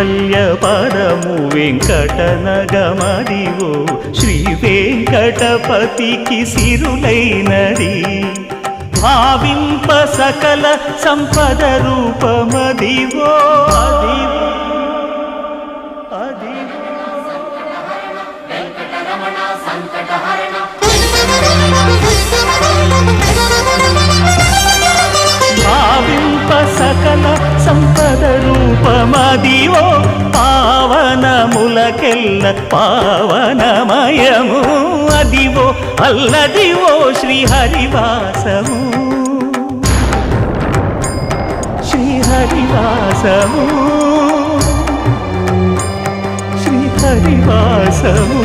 కైవల్య పదము వెంకటనగమదివో శ్రీ వెంకటపతికి సిరులైనది భావింప సకల సంపద రూపమదివో అదివో భావింప సకల సంపద రూపమదివో పావనములకెల్ల పావనమయము అదివో అల్లదివో శ్రీహరివాసము శ్రీహరివాసము శ్రీహరివాసము